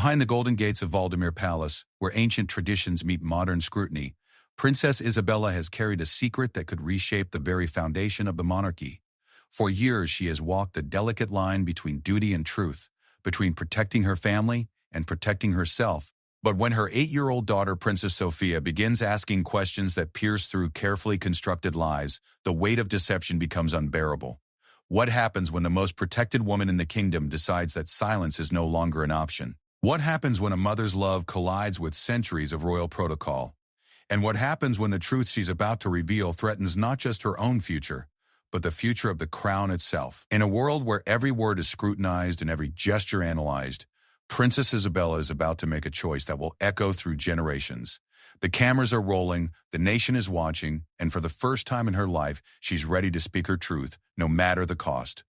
Behind the golden gates of Valdemar Palace, where ancient traditions meet modern scrutiny, Princess Isabella has carried a secret that could reshape the very foundation of the monarchy. For years, she has walked the delicate line between duty and truth, between protecting her family and protecting herself. But when her 8-year-old daughter, Princess Sophia, begins asking questions that pierce through carefully constructed lies, the weight of deception becomes unbearable. What happens when the most protected woman in the kingdom decides that silence is no longer an option? What happens when a mother's love collides with centuries of royal protocol? And what happens when the truth she's about to reveal threatens not just her own future, but the future of the crown itself? In a world where every word is scrutinized and every gesture analyzed, Princess Isabella is about to make a choice that will echo through generations. The cameras are rolling, the nation is watching, and for the first time in her life, she's ready to speak her truth, no matter the cost.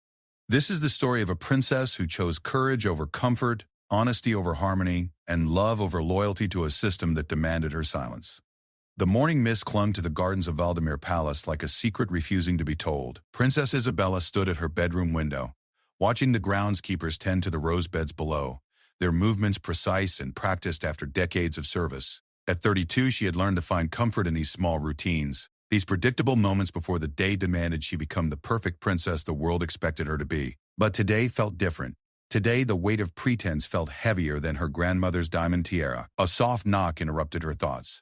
This is the story of a princess who chose courage over comfort, honesty over harmony, and love over loyalty to a system that demanded her silence. The morning mist clung to the gardens of Valdemar Palace like a secret refusing to be told. Princess Isabella stood at her bedroom window, watching the groundskeepers tend to the rose beds below, their movements precise and practiced after decades of service. At 32, she had learned to find comfort in these small routines, these predictable moments before the day demanded she become the perfect princess the world expected her to be. But today felt different. Today, the weight of pretense felt heavier than her grandmother's diamond tiara. A soft knock interrupted her thoughts.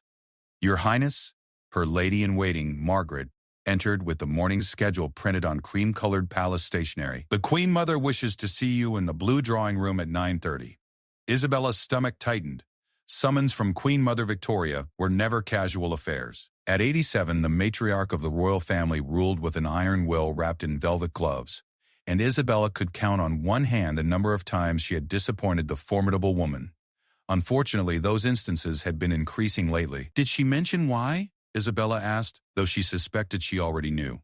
"Your Highness?" Her lady-in-waiting, Margaret, entered with the morning's schedule printed on cream-colored palace stationery. "The Queen Mother wishes to see you in the blue drawing room at 9:30. Isabella's stomach tightened. Summons from Queen Mother Victoria were never casual affairs. At 87, the matriarch of the royal family ruled with an iron will wrapped in velvet gloves, and Isabella could count on one hand the number of times she had disappointed the formidable woman. Unfortunately, those instances had been increasing lately. "Did she mention why?" Isabella asked, though she suspected she already knew.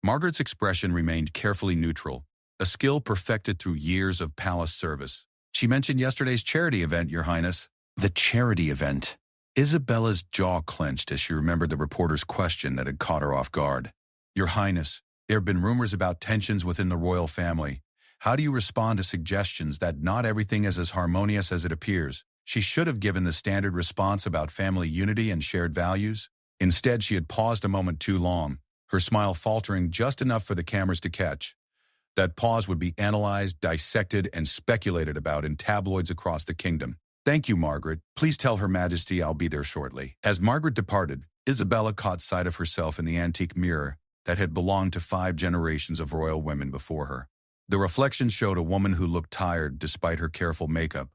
Margaret's expression remained carefully neutral, a skill perfected through years of palace service. "She mentioned yesterday's charity event, Your Highness." The charity event. Isabella's jaw clenched as she remembered the reporter's question that had caught her off guard. "Your Highness, there have been rumors about tensions within the royal family. How do you respond to suggestions that not everything is as harmonious as it appears?" She should have given the standard response about family unity and shared values. Instead, she had paused a moment too long, her smile faltering just enough for the cameras to catch. That pause would be analyzed, dissected, and speculated about in tabloids across the kingdom. "Thank you, Margaret. Please tell Her Majesty I'll be there shortly." As Margaret departed, Isabella caught sight of herself in the antique mirror that had belonged to 5 generations of royal women before her. The reflection showed a woman who looked tired despite her careful makeup,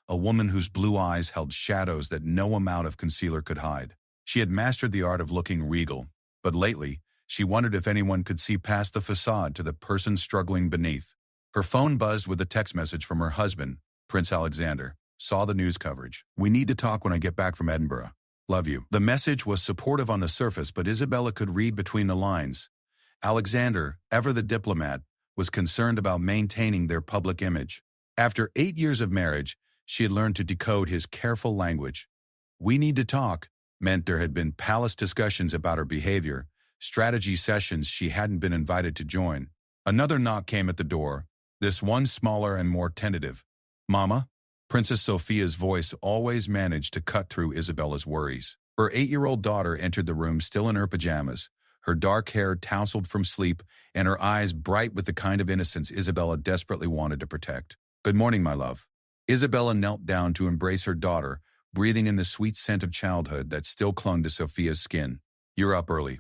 a woman whose blue eyes held shadows that no amount of concealer could hide. She had mastered the art of looking regal, but lately, she wondered if anyone could see past the facade to the person struggling beneath. Her phone buzzed with a text message from her husband, Prince Alexander. "Saw the news coverage. We need to talk when I get back from Edinburgh. Love you." The message was supportive on the surface, but Isabella could read between the lines. Alexander, ever the diplomat, was concerned about maintaining their public image. After 8 years of marriage, she had learned to decode his careful language. "We need to talk" meant there had been palace discussions about her behavior, strategy sessions she hadn't been invited to join. Another knock came at the door, this one smaller and more tentative. "Mama?" Princess Sophia's voice always managed to cut through Isabella's worries. Her 8-year-old daughter entered the room still in her pajamas, her dark hair tousled from sleep and her eyes bright with the kind of innocence Isabella desperately wanted to protect. "Good morning, my love." Isabella knelt down to embrace her daughter, breathing in the sweet scent of childhood that still clung to Sophia's skin. "You're up early."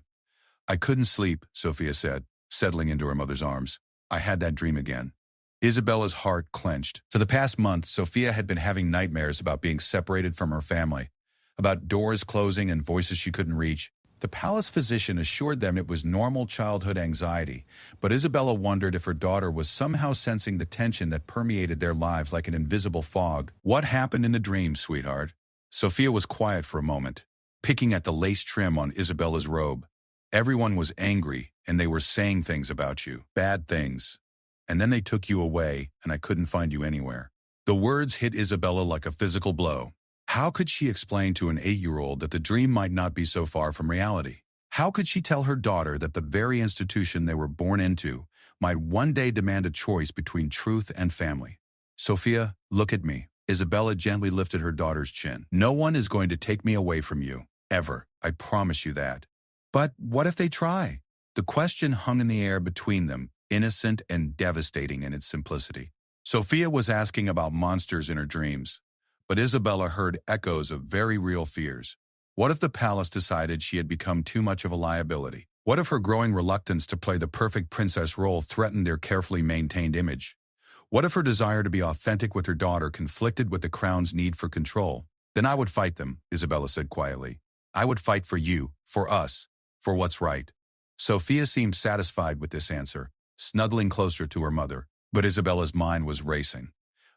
"I couldn't sleep," Sophia said, settling into her mother's arms. "I had that dream again." Isabella's heart clenched. For the past month, Sophia had been having nightmares about being separated from her family, about doors closing and voices she couldn't reach. The palace physician assured them it was normal childhood anxiety, but Isabella wondered if her daughter was somehow sensing the tension that permeated their lives like an invisible fog. "What happened in the dream, sweetheart?" Sophia was quiet for a moment, picking at the lace trim on Isabella's robe. "Everyone was angry, and they were saying things about you, bad things. And then they took you away, and I couldn't find you anywhere." The words hit Isabella like a physical blow. How could she explain to an 8-year-old that the dream might not be so far from reality? How could she tell her daughter that the very institution they were born into might one day demand a choice between truth and family? "Sophia, look at me." Isabella gently lifted her daughter's chin. No one is going to take me away from you, ever. I promise you that. But what if they try? The question hung in the air between them, innocent and devastating in its simplicity. Sophia was asking about monsters in her dreams, but Isabella heard echoes of very real fears. What if the palace decided she had become too much of a liability? What if her growing reluctance to play the perfect princess role threatened their carefully maintained image? What if her desire to be authentic with her daughter conflicted with the crown's need for control? Then I would fight them, Isabella said quietly. I would fight for you, for us, for what's right. Sophia seemed satisfied with this answer, snuggling closer to her mother, but Isabella's mind was racing.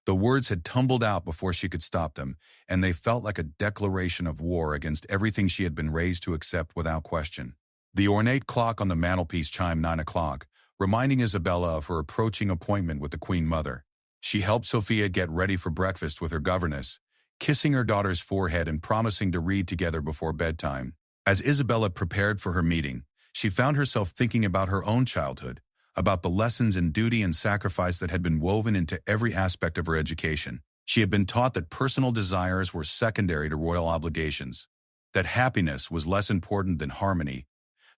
The words had tumbled out before she could stop them, and they felt like a declaration of war against everything she had been raised to accept without question. The ornate clock on the mantelpiece chimed 9 o'clock, reminding Isabella of her approaching appointment with the Queen Mother. She helped Sophia get ready for breakfast with her governess, kissing her daughter's forehead and promising to read together before bedtime. As Isabella prepared for her meeting, she found herself thinking about her own childhood, about the lessons in duty and sacrifice that had been woven into every aspect of her education. She had been taught that personal desires were secondary to royal obligations, that happiness was less important than harmony,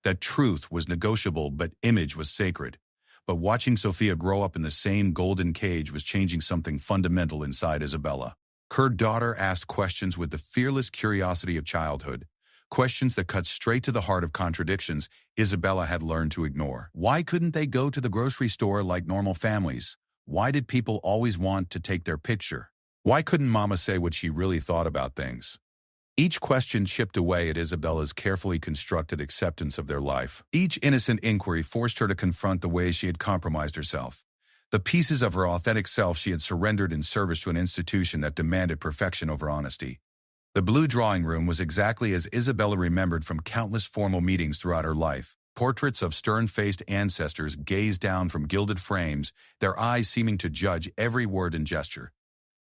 that truth was negotiable but image was sacred. But watching Sophia grow up in the same golden cage was changing something fundamental inside Isabella. Her daughter asked questions with the fearless curiosity of childhood, questions that cut straight to the heart of contradictions Isabella had learned to ignore. Why couldn't they go to the grocery store like normal families? Why did people always want to take their picture? Why couldn't Mama say what she really thought about things? Each question chipped away at Isabella's carefully constructed acceptance of their life. Each innocent inquiry forced her to confront the ways she had compromised herself, the pieces of her authentic self she had surrendered in service to an institution that demanded perfection over honesty. The blue drawing room was exactly as Isabella remembered from countless formal meetings throughout her life. Portraits of stern-faced ancestors gazed down from gilded frames, their eyes seeming to judge every word and gesture.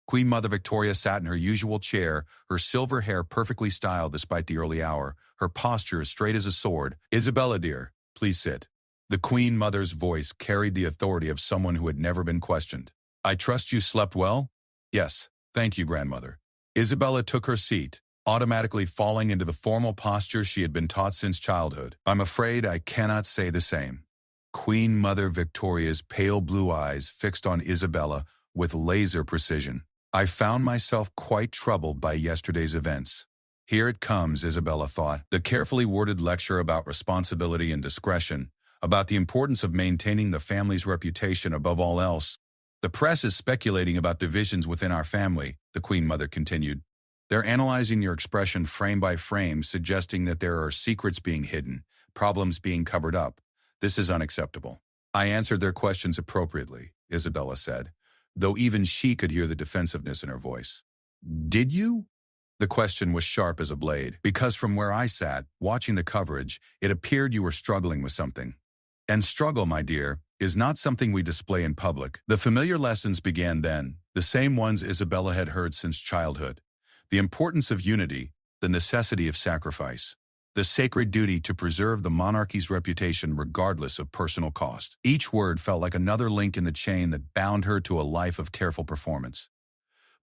Queen Mother Victoria sat in her usual chair, her silver hair perfectly styled despite the early hour, her posture as straight as a sword. Isabella, dear, please sit. The Queen Mother's voice carried the authority of someone who had never been questioned. I trust you slept well? Yes, thank you, Grandmother. Isabella took her seat, automatically falling into the formal posture she had been taught since childhood. I'm afraid I cannot say the same. Queen Mother Victoria's pale blue eyes fixed on Isabella with laser precision. I found myself quite troubled by yesterday's events. Here it comes, Isabella thought, the carefully worded lecture about responsibility and discretion, about the importance of maintaining the family's reputation above all else. The press is speculating about divisions within our family, the Queen Mother continued. They're analyzing your expression frame by frame, suggesting that there are secrets being hidden, problems being covered up. This is unacceptable. I answered their questions appropriately, Isabella said, though even she could hear the defensiveness in her voice. Did you? The question was sharp as a blade, because from where I sat, watching the coverage, it appeared you were struggling with something. And struggle, my dear, is not something we display in public. The familiar lessons began then, the same ones Isabella had heard since childhood. The importance of unity, the necessity of sacrifice, the sacred duty to preserve the monarchy's reputation regardless of personal cost. Each word felt like another link in the chain that bound her to a life of careful performance.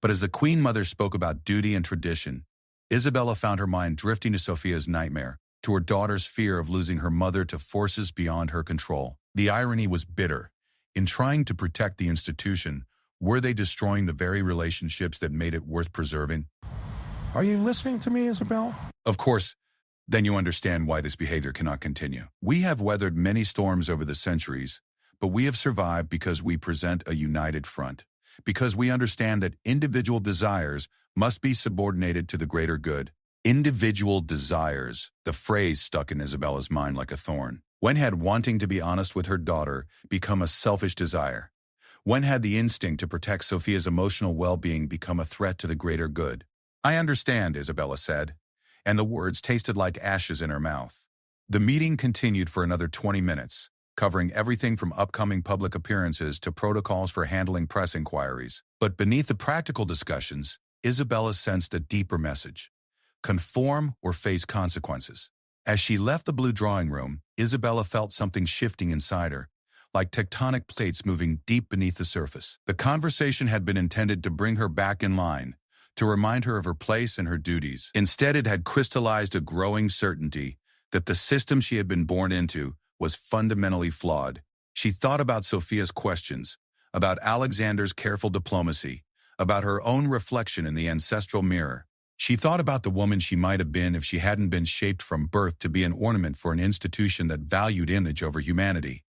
But as the Queen Mother spoke about duty and tradition, Isabella found her mind drifting to Sophia's nightmare, to her daughter's fear of losing her mother to forces beyond her control. The irony was bitter. In trying to protect the institution, were they destroying the very relationships that made it worth preserving? Are you listening to me, Isabel? Of course. Then you understand why this behavior cannot continue. We have weathered many storms over the centuries, but we have survived because we present a united front, because we understand that individual desires must be subordinated to the greater good. Individual desires, the phrase stuck in Isabella's mind like a thorn. When had wanting to be honest with her daughter become a selfish desire? When had the instinct to protect Sophia's emotional well-being become a threat to the greater good? I understand, Isabella said, and the words tasted like ashes in her mouth. The meeting continued for another 20 minutes, covering everything from upcoming public appearances to protocols for handling press inquiries. But beneath the practical discussions, Isabella sensed a deeper message. Conform or face consequences. As she left the blue drawing room, Isabella felt something shifting inside her, like tectonic plates moving deep beneath the surface. The conversation had been intended to bring her back in line, to remind her of her place and her duties. Instead, it had crystallized a growing certainty that the system she had been born into was fundamentally flawed. She thought about Sophia's questions, about Alexander's careful diplomacy, about her own reflection in the ancestral mirror. She thought about the woman she might have been if she hadn't been shaped from birth to be an ornament for an institution that valued image over humanity.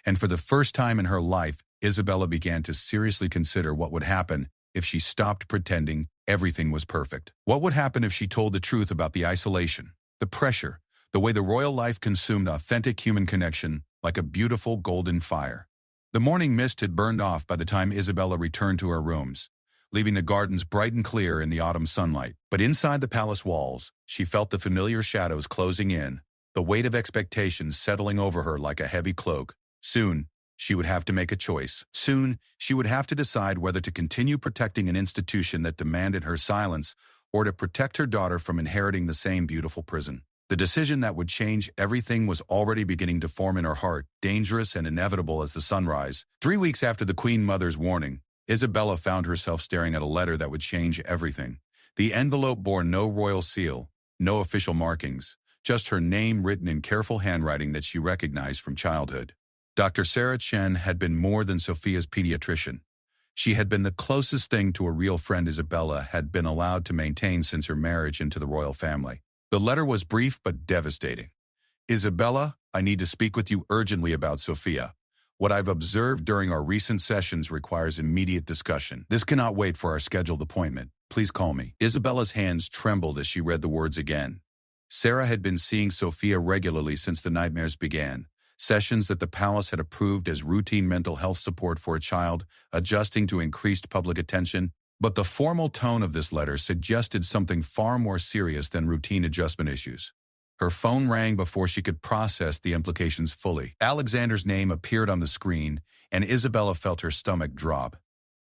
And for the first time in her life, Isabella began to seriously consider what would happen if she stopped pretending everything was perfect. What would happen if she told the truth about the isolation, the pressure, the way the royal life consumed authentic human connection like a beautiful golden fire? The morning mist had burned off by the time Isabella returned to her rooms, leaving the gardens bright and clear in the autumn sunlight. But inside the palace walls, she felt the familiar shadows closing in, the weight of expectations settling over her like a heavy cloak. Soon, she would have to make a choice. Soon, she would have to decide whether to continue protecting an institution that demanded her silence or to protect her daughter from inheriting the same beautiful prison. The decision that would change everything was already beginning to form in her heart, dangerous and inevitable as the sunrise. 3 weeks after the Queen Mother's warning, Isabella found herself staring at a letter that would change everything. The envelope bore no royal seal, no official markings, just her name written in careful handwriting that she recognized from childhood. Dr. Sarah Chen had been more than Sophia's pediatrician. She had been the closest thing to a real friend Isabella had been allowed to maintain since her marriage into the royal family. The letter was brief but devastating. Isabella, I need to speak with you urgently about Sophia. What I've observed during our recent sessions requires immediate discussion. This cannot wait for our scheduled appointment. Please call me. Isabella's hands trembled as she read the words again. Sarah had been seeing Sophia regularly since the nightmares began. Sessions that the palace had approved as routine mental health support for a child, adjusting to increased public attention. But the formal tone of this letter suggested something far more serious than routine adjustment issues. Her phone rang before she could process the implications fully. Alexander's name appeared on the screen, and Isabella felt her stomach drop.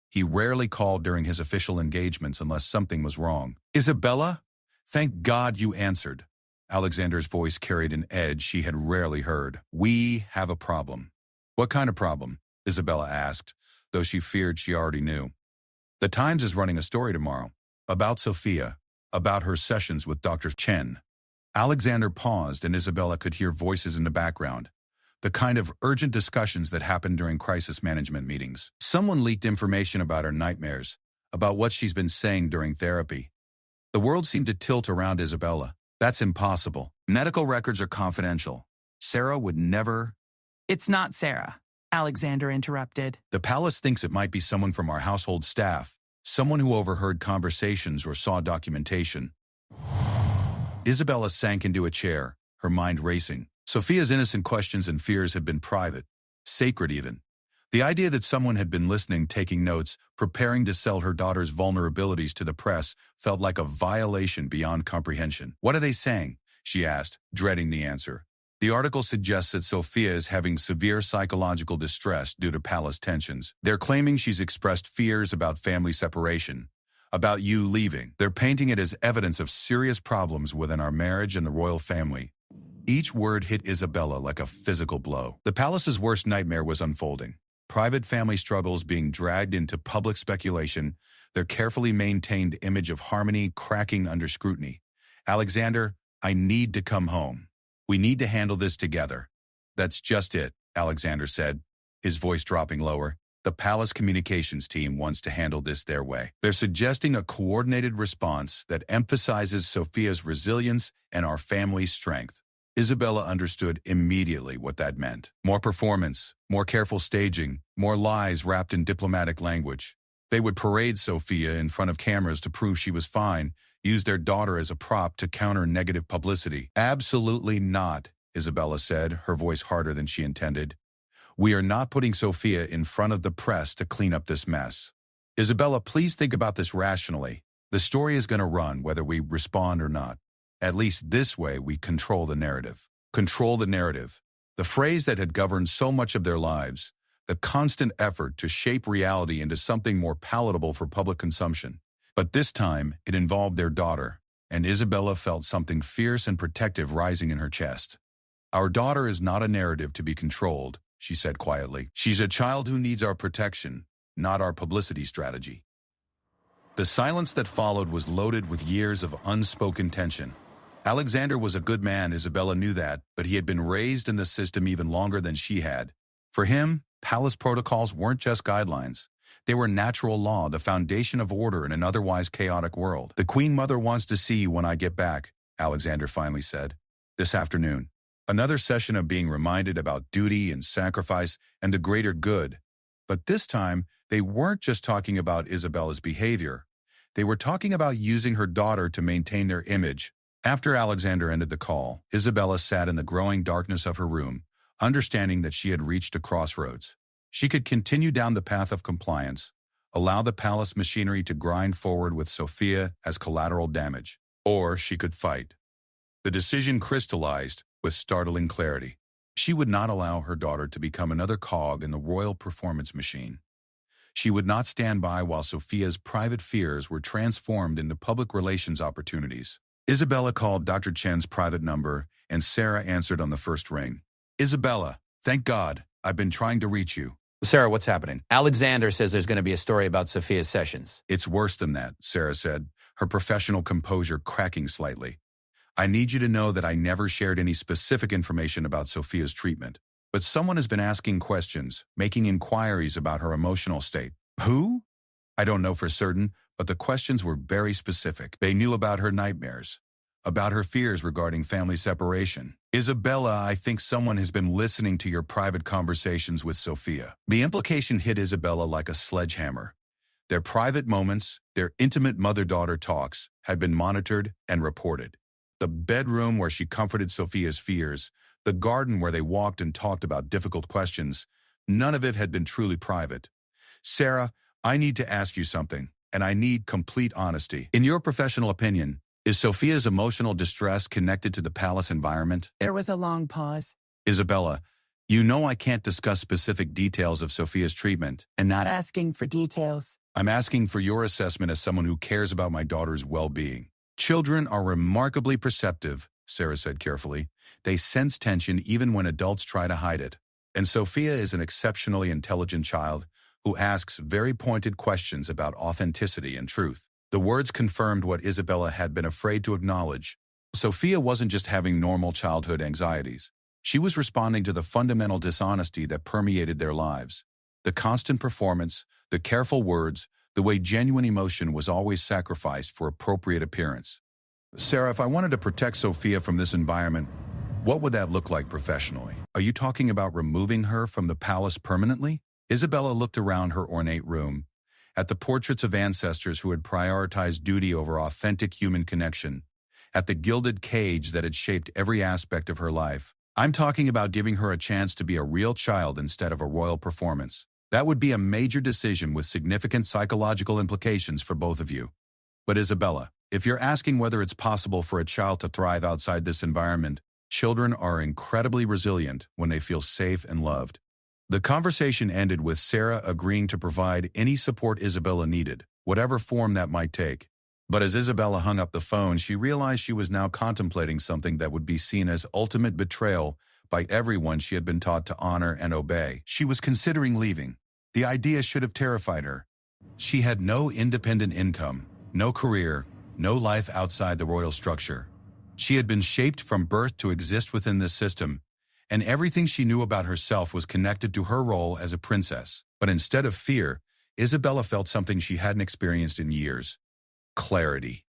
He rarely called during his official engagements unless something was wrong. Isabella? Thank God you answered. Alexander's voice carried an edge she had rarely heard. We have a problem. What kind of problem? Isabella asked, though she feared she already knew. The Times is running a story tomorrow about Sophia, about her sessions with Dr. Chen. Alexander paused and Isabella could hear voices in the background, the kind of urgent discussions that happen during crisis management meetings. Someone leaked information about her nightmares, about what she's been saying during therapy. The world seemed to tilt around Isabella. That's impossible. Medical records are confidential. Sarah would never... It's not Sarah, Alexander interrupted. The palace thinks it might be someone from our household staff, someone who overheard conversations or saw documentation. Isabella sank into a chair, her mind racing. Sophia's innocent questions and fears had been private, sacred even. The idea that someone had been listening, taking notes, preparing to sell her daughter's vulnerabilities to the press felt like a violation beyond comprehension. What are they saying? She asked, dreading the answer. The article suggests that Sophia is having severe psychological distress due to palace tensions. They're claiming she's expressed fears about family separation, about you leaving. They're painting it as evidence of serious problems within our marriage and the royal family. Each word hit Isabella like a physical blow. The palace's worst nightmare was unfolding. Private family struggles being dragged into public speculation, their carefully maintained image of harmony cracking under scrutiny. Alexander, I need to come home. We need to handle this together. That's just it, Alexander said, his voice dropping lower. The palace communications team wants to handle this their way. They're suggesting a coordinated response that emphasizes Sophia's resilience and our family's strength. Isabella understood immediately what that meant. More performance, more careful staging, more lies wrapped in diplomatic language. They would parade Sophia in front of cameras to prove she was fine, use their daughter as a prop to counter negative publicity. Absolutely not, Isabella said, her voice harder than she intended. We are not putting Sophia in front of the press to clean up this mess. Isabella, please think about this rationally. The story is going to run whether we respond or not. At least this way we control the narrative. Control the narrative. The phrase that had governed so much of their lives, the constant effort to shape reality into something more palatable for public consumption. But this time, it involved their daughter, and Isabella felt something fierce and protective rising in her chest. Our daughter is not a narrative to be controlled, she said quietly. She's a child who needs our protection, not our publicity strategy. The silence that followed was loaded with years of unspoken tension. Alexander was a good man, Isabella knew that, but he had been raised in the system even longer than she had. For him, palace protocols weren't just guidelines. They were natural law, the foundation of order in an otherwise chaotic world. The Queen Mother wants to see you when I get back, Alexander finally said. This afternoon. Another session of being reminded about duty and sacrifice and the greater good. But this time, they weren't just talking about Isabella's behavior. They were talking about using her daughter to maintain their image. After Alexander ended the call, Isabella sat in the growing darkness of her room, understanding that she had reached a crossroads. She could continue down the path of compliance, allow the palace machinery to grind forward with Sophia as collateral damage, or she could fight. The decision crystallized with startling clarity. She would not allow her daughter to become another cog in the royal performance machine. She would not stand by while Sophia's private fears were transformed into public relations opportunities. Isabella called Dr. Chen's private number, and Sarah answered on the first ring. Isabella, thank God, I've been trying to reach you. Sarah, what's happening? Alexander says there's going to be a story about Sophia's sessions. It's worse than that, Sarah said, her professional composure cracking slightly. I need you to know that I never shared any specific information about Sophia's treatment. But someone has been asking questions, making inquiries about her emotional state. Who? I don't know for certain, but the questions were very specific. They knew about her nightmares, about her fears regarding family separation. Isabella, I think someone has been listening to your private conversations with Sophia. The implication hit Isabella like a sledgehammer. Their private moments, their intimate mother-daughter talks, had been monitored and reported. The bedroom where she comforted Sophia's fears, the garden where they walked and talked about difficult questions, none of it had been truly private. Sarah, I need to ask you something, and I need complete honesty. In your professional opinion, is Sophia's emotional distress connected to the palace environment? There was a long pause. Isabella, you know I can't discuss specific details of Sophia's treatment. I'm not asking for details. I'm asking for your assessment as someone who cares about my daughter's well-being. Children are remarkably perceptive, Sarah said carefully. They sense tension even when adults try to hide it. And Sophia is an exceptionally intelligent child who asks very pointed questions about authenticity and truth. The words confirmed what Isabella had been afraid to acknowledge. Sophia wasn't just having normal childhood anxieties. She was responding to the fundamental dishonesty that permeated their lives. The constant performance, the careful words, the way genuine emotion was always sacrificed for appropriate appearance. Sarah, if I wanted to protect Sophia from this environment, what would that look like professionally? Are you talking about removing her from the palace permanently? Isabella looked around her ornate room, at the portraits of ancestors who had prioritized duty over authentic human connection, at the gilded cage that had shaped every aspect of her life. I'm talking about giving her a chance to be a real child instead of a royal performance. That would be a major decision with significant psychological implications for both of you. But Isabella, if you're asking whether it's possible for a child to thrive outside this environment, children are incredibly resilient when they feel safe and loved. The conversation ended with Sarah agreeing to provide any support Isabella needed, whatever form that might take. But as Isabella hung up the phone, she realized she was now contemplating something that would be seen as ultimate betrayal by everyone she had been taught to honor and obey. She was considering leaving. The idea should have terrified her. She had no independent income, no career, no life outside the royal structure. She had been shaped from birth to exist within this system, and everything she knew about herself was connected to her role as a princess. But instead of fear, Isabella felt something she hadn't experienced in years: clarity.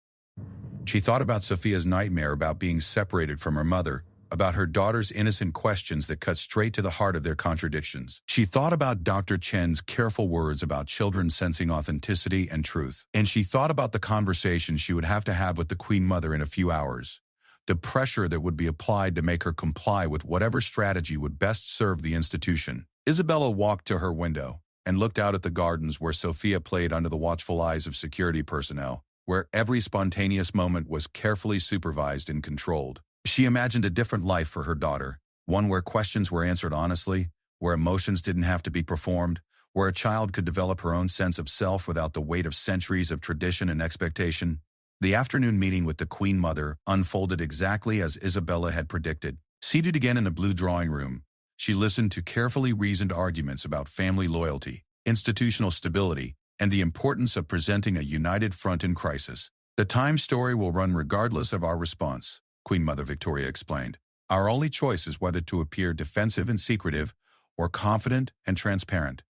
She thought about Sophia's nightmare about being separated from her mother, about her daughter's innocent questions that cut straight to the heart of their contradictions. She thought about Dr. Chen's careful words about children sensing authenticity and truth. And she thought about the conversation she would have to have with the Queen Mother in a few hours. The pressure that would be applied to make her comply with whatever strategy would best serve the institution. Isabella walked to her window and looked out at the gardens where Sophia played under the watchful eyes of security personnel, where every spontaneous moment was carefully supervised and controlled. She imagined a different life for her daughter, one where questions were answered honestly, where emotions didn't have to be performed, where a child could develop her own sense of self without the weight of centuries of tradition and expectation. The afternoon meeting with the Queen Mother unfolded exactly as Isabella had predicted. Seated again in the blue drawing room, She listened to carefully reasoned arguments about family loyalty, institutional stability, and the importance of presenting a united front in crisis. The Time story will run regardless of our response, Queen Mother Victoria explained. Our only choice is whether to appear defensive and secretive or confident and transparent.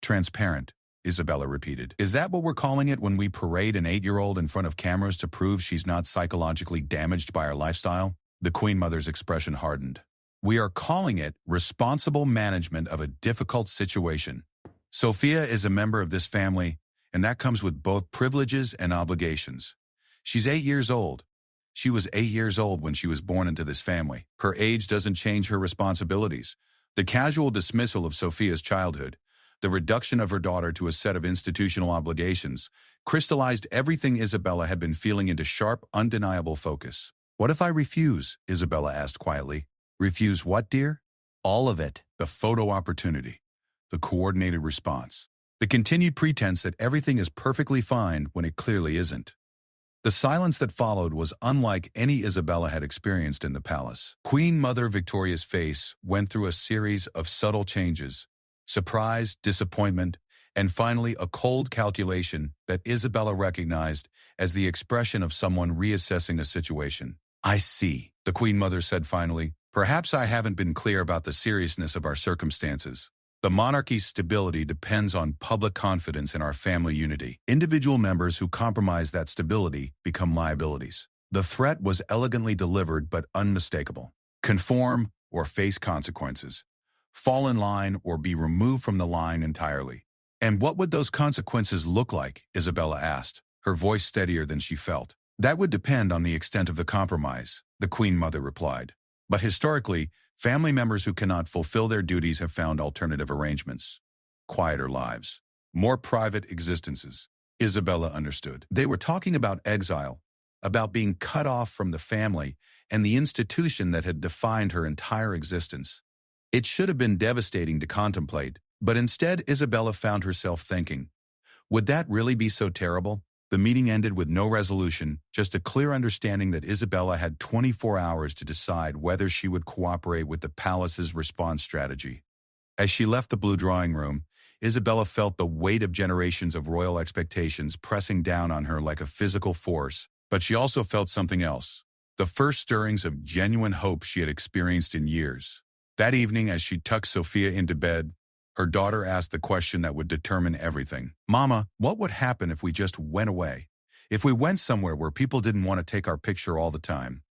Transparent, Isabella repeated. Is that what we're calling it when we parade an 8-year-old in front of cameras to prove she's not psychologically damaged by our lifestyle? The Queen Mother's expression hardened. We are calling it responsible management of a difficult situation. Sophia is a member of this family, and that comes with both privileges and obligations. She's 8 years old. She was 8 years old when she was born into this family. Her age doesn't change her responsibilities. The casual dismissal of Sophia's childhood, the reduction of her daughter to a set of institutional obligations, crystallized everything Isabella had been feeling into sharp, undeniable focus. What if I refuse? Isabella asked quietly. Refuse what, dear? All of it. The photo opportunity. The coordinated response. The continued pretense that everything is perfectly fine when it clearly isn't. The silence that followed was unlike any Isabella had experienced in the palace. Queen Mother Victoria's face went through a series of subtle changes. Surprise, disappointment, and finally a cold calculation that Isabella recognized as the expression of someone reassessing a situation. I see, the Queen Mother said finally. Perhaps I haven't been clear about the seriousness of our circumstances. The monarchy's stability depends on public confidence in our family unity. Individual members who compromise that stability become liabilities. The threat was elegantly delivered but unmistakable. Conform or face consequences. Fall in line or be removed from the line entirely. And what would those consequences look like? Isabella asked, her voice steadier than she felt. That would depend on the extent of the compromise, the Queen Mother replied. But historically, family members who cannot fulfill their duties have found alternative arrangements. Quieter lives. More private existences. Isabella understood. They were talking about exile, about being cut off from the family and the institution that had defined her entire existence. It should have been devastating to contemplate, but instead Isabella found herself thinking, would that really be so terrible? The meeting ended with no resolution, just a clear understanding that Isabella had 24 hours to decide whether she would cooperate with the palace's response strategy. As she left the blue drawing room, Isabella felt the weight of generations of royal expectations pressing down on her like a physical force, but she also felt something else, the first stirrings of genuine hope she had experienced in years. That evening, as she tucked Sophia into bed, her daughter asked the question that would determine everything. Mama, what would happen if we just went away? If we went somewhere where people didn't want to take our picture all the time?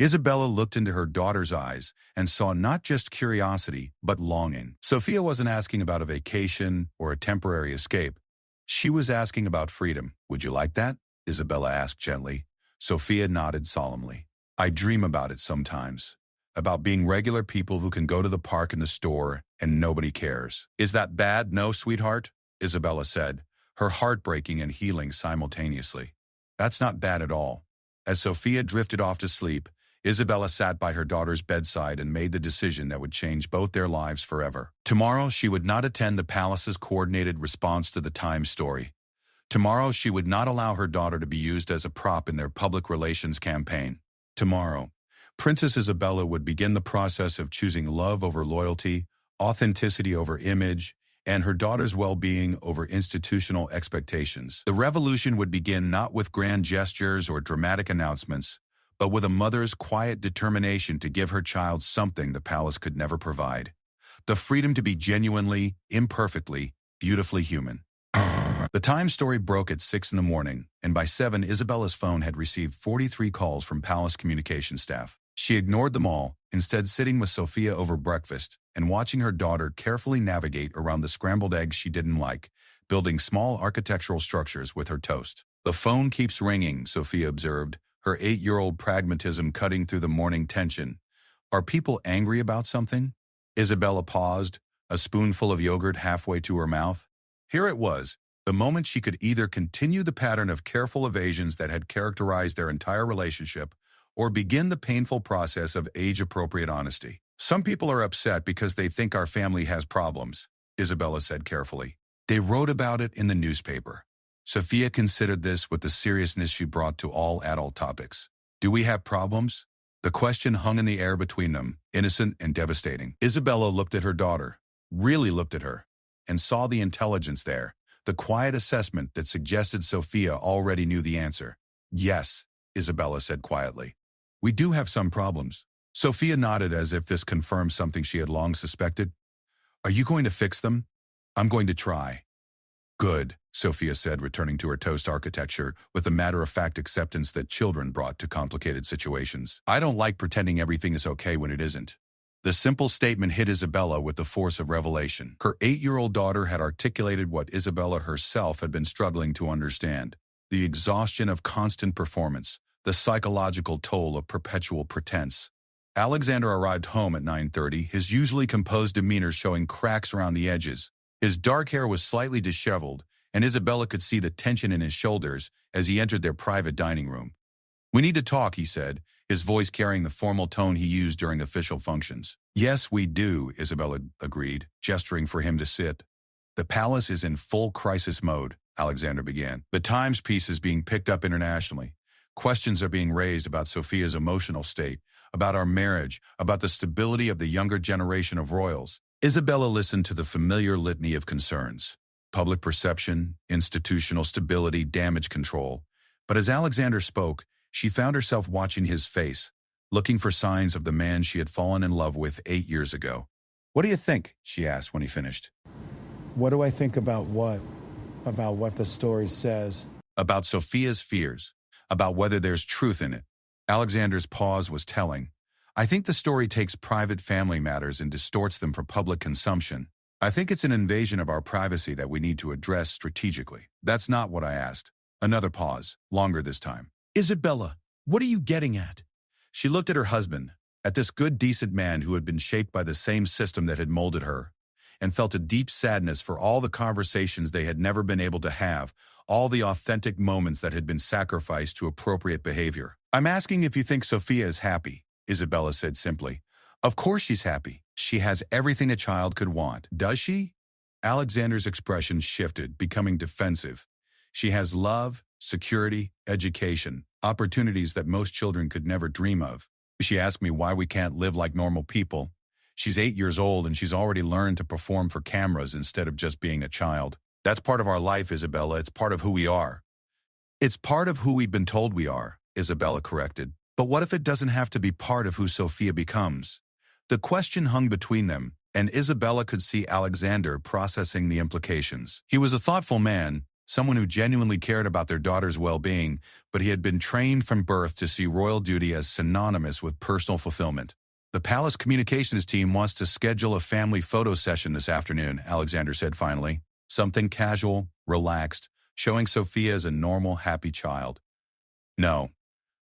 Isabella looked into her daughter's eyes and saw not just curiosity, but longing. Sophia wasn't asking about a vacation or a temporary escape. She was asking about freedom. Would you like that? Isabella asked gently. Sophia nodded solemnly. I dream about it sometimes. About being regular people who can go to the park and the store and nobody cares. Is that bad? No, sweetheart, Isabella said, her heart breaking and healing simultaneously. That's not bad at all. As Sophia drifted off to sleep, Isabella sat by her daughter's bedside and made the decision that would change both their lives forever. Tomorrow, she would not attend the palace's coordinated response to the Time story. Tomorrow, she would not allow her daughter to be used as a prop in their public relations campaign. Tomorrow, Princess Isabella would begin the process of choosing love over loyalty, authenticity over image, and her daughter's well-being over institutional expectations. The revolution would begin not with grand gestures or dramatic announcements, but with a mother's quiet determination to give her child something the palace could never provide: the freedom to be genuinely, imperfectly, beautifully human. The Time story broke at 6 in the morning, and by 7, Isabella's phone had received 43 calls from palace communication staff. She ignored them all, instead sitting with Sophia over breakfast and watching her daughter carefully navigate around the scrambled eggs she didn't like, building small architectural structures with her toast. The phone keeps ringing, Sophia observed, her 8-year-old pragmatism cutting through the morning tension. Are people angry about something? Isabella paused, a spoonful of yogurt halfway to her mouth. Here it was, the moment she could either continue the pattern of careful evasions that had characterized their entire relationship, or begin the painful process of age-appropriate honesty. Some people are upset because they think our family has problems, Isabella said carefully. They wrote about it in the newspaper. Sophia considered this with the seriousness she brought to all adult topics. Do we have problems? The question hung in the air between them, innocent and devastating. Isabella looked at her daughter, really looked at her, and saw the intelligence there, the quiet assessment that suggested Sophia already knew the answer. Yes, Isabella said quietly. We do have some problems. Sophia nodded as if this confirmed something she had long suspected. Are you going to fix them? I'm going to try. Good, Sophia said, returning to her toast architecture with the matter-of-fact acceptance that children brought to complicated situations. I don't like pretending everything is okay when it isn't. The simple statement hit Isabella with the force of revelation. Her 8-year-old daughter had articulated what Isabella herself had been struggling to understand. The exhaustion of constant performance, the psychological toll of perpetual pretense. Alexander arrived home at 9:30, his usually composed demeanor showing cracks around the edges. His dark hair was slightly disheveled, and Isabella could see the tension in his shoulders as he entered their private dining room. We need to talk, he said, his voice carrying the formal tone he used during official functions. Yes, we do, Isabella agreed, gesturing for him to sit. The palace is in full crisis mode, Alexander began. The Times piece is being picked up internationally. Questions are being raised about Sophia's emotional state, about our marriage, about the stability of the younger generation of royals. Isabella listened to the familiar litany of concerns. Public perception, institutional stability, damage control. But as Alexander spoke, she found herself watching his face, looking for signs of the man she had fallen in love with 8 years ago. What do you think? She asked when he finished. What do I think about what? About what the story says? About Sophia's fears, about whether there's truth in it. Alexander's pause was telling. I think the story takes private family matters and distorts them for public consumption. I think it's an invasion of our privacy that we need to address strategically. That's not what I asked. Another pause, longer this time. Isabella, what are you getting at? She looked at her husband, at this good, decent man who had been shaped by the same system that had molded her, and felt a deep sadness for all the conversations they had never been able to have, all the authentic moments that had been sacrificed to appropriate behavior. I'm asking if you think Sophia is happy, Isabella said simply. Of course she's happy. She has everything a child could want. Does she? Alexander's expression shifted, becoming defensive. She has love, security, education, opportunities that most children could never dream of. She asked me why we can't live like normal people. She's 8 years old and she's already learned to perform for cameras instead of just being a child. That's part of our life, Isabella. It's part of who we are. It's part of who we've been told we are, Isabella corrected. But what if it doesn't have to be part of who Sophia becomes? The question hung between them, and Isabella could see Alexander processing the implications. He was a thoughtful man, someone who genuinely cared about their daughter's well-being, but he had been trained from birth to see royal duty as synonymous with personal fulfillment. The palace communications team wants to schedule a family photo session this afternoon, Alexander said finally. Something casual, relaxed, showing Sophia as a normal, happy child. No.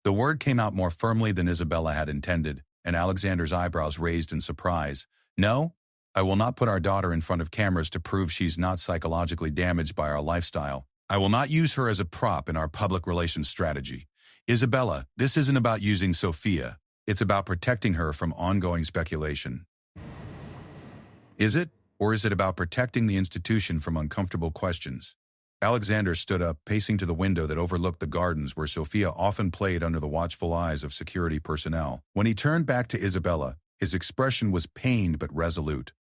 The word came out more firmly than Isabella had intended, and Alexander's eyebrows raised in surprise. No, I will not put our daughter in front of cameras to prove she's not psychologically damaged by our lifestyle. I will not use her as a prop in our public relations strategy. Isabella, this isn't about using Sophia. It's about protecting her from ongoing speculation. Is it? Or is it about protecting the institution from uncomfortable questions? Alexander stood up, pacing to the window that overlooked the gardens where Sophia often played under the watchful eyes of security personnel. When he turned back to Isabella, his expression was pained but resolute.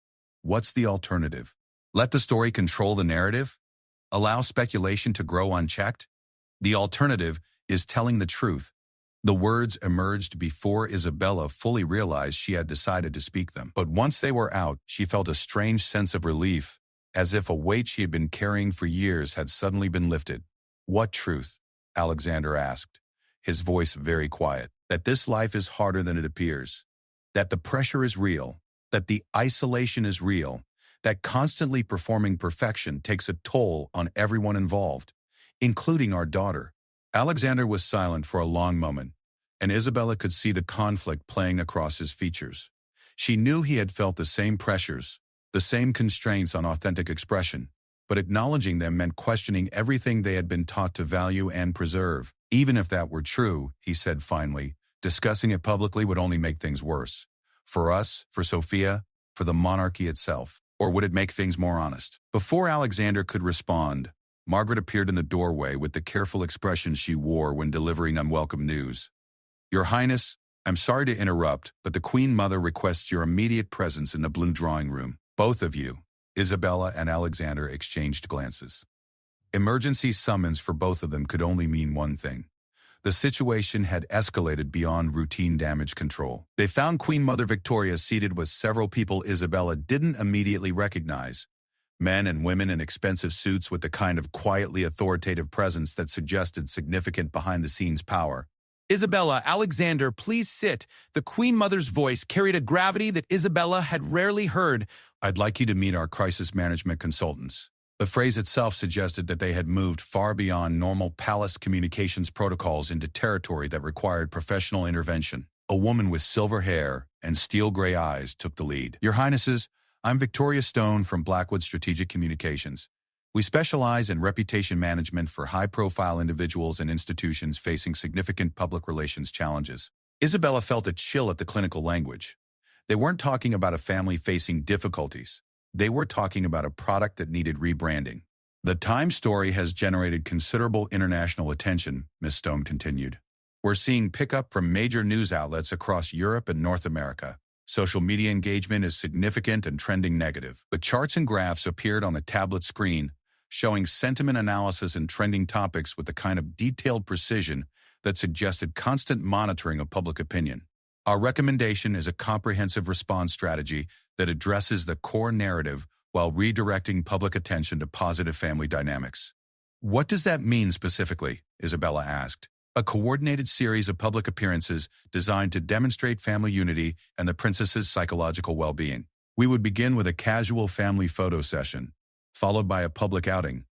What's the alternative? Let the story control the narrative? Allow speculation to grow unchecked? The alternative is telling the truth. The words emerged before Isabella fully realized she had decided to speak them. But once they were out, she felt a strange sense of relief, as if a weight she had been carrying for years had suddenly been lifted. What truth? Alexander asked, his voice very quiet. That this life is harder than it appears. That the pressure is real. That the isolation is real. That constantly performing perfection takes a toll on everyone involved, including our daughter. Alexander was silent for a long moment, and Isabella could see the conflict playing across his features. She knew he had felt the same pressures, the same constraints on authentic expression, but acknowledging them meant questioning everything they had been taught to value and preserve. Even if that were true, he said finally, discussing it publicly would only make things worse. For us, for Sophia, for the monarchy itself. Or would it make things more honest? Before Alexander could respond, Margaret appeared in the doorway with the careful expression she wore when delivering unwelcome news. Your Highness, I'm sorry to interrupt, but the Queen Mother requests your immediate presence in the blue drawing room. Both of you, Isabella and Alexander, exchanged glances. Emergency summons for both of them could only mean one thing. The situation had escalated beyond routine damage control. They found Queen Mother Victoria seated with several people Isabella didn't immediately recognize. Men and women in expensive suits with the kind of quietly authoritative presence that suggested significant behind-the-scenes power. Isabella, Alexander, please sit. The Queen Mother's voice carried a gravity that Isabella had rarely heard. I'd like you to meet our crisis management consultants. The phrase itself suggested that they had moved far beyond normal palace communications protocols into territory that required professional intervention. A woman with silver hair and steel-gray eyes took the lead. Your Highnesses, I'm Victoria Stone from Blackwood Strategic Communications. We specialize in reputation management for high-profile individuals and institutions facing significant public relations challenges. Isabella felt a chill at the clinical language. They weren't talking about a family facing difficulties. They were talking about a product that needed rebranding. The Times story has generated considerable international attention, Ms. Stone continued. We're seeing pickup from major news outlets across Europe and North America. Social media engagement is significant and trending negative. The charts and graphs appeared on the tablet screen, showing sentiment analysis and trending topics with the kind of detailed precision that suggested constant monitoring of public opinion. Our recommendation is a comprehensive response strategy that addresses the core narrative while redirecting public attention to positive family dynamics. What does that mean specifically? Isabella asked. A coordinated series of public appearances designed to demonstrate family unity and the princess's psychological well-being. We would begin with a casual family photo session, followed by a public outing.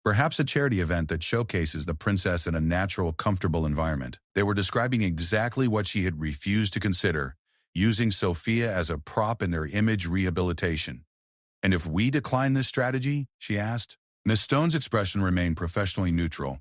Perhaps a charity event that showcases the princess in a natural, comfortable environment. They were describing exactly what she had refused to consider, using Sophia as a prop in their image rehabilitation. And if we decline this strategy? She asked. Ms. Stone's expression remained professionally neutral,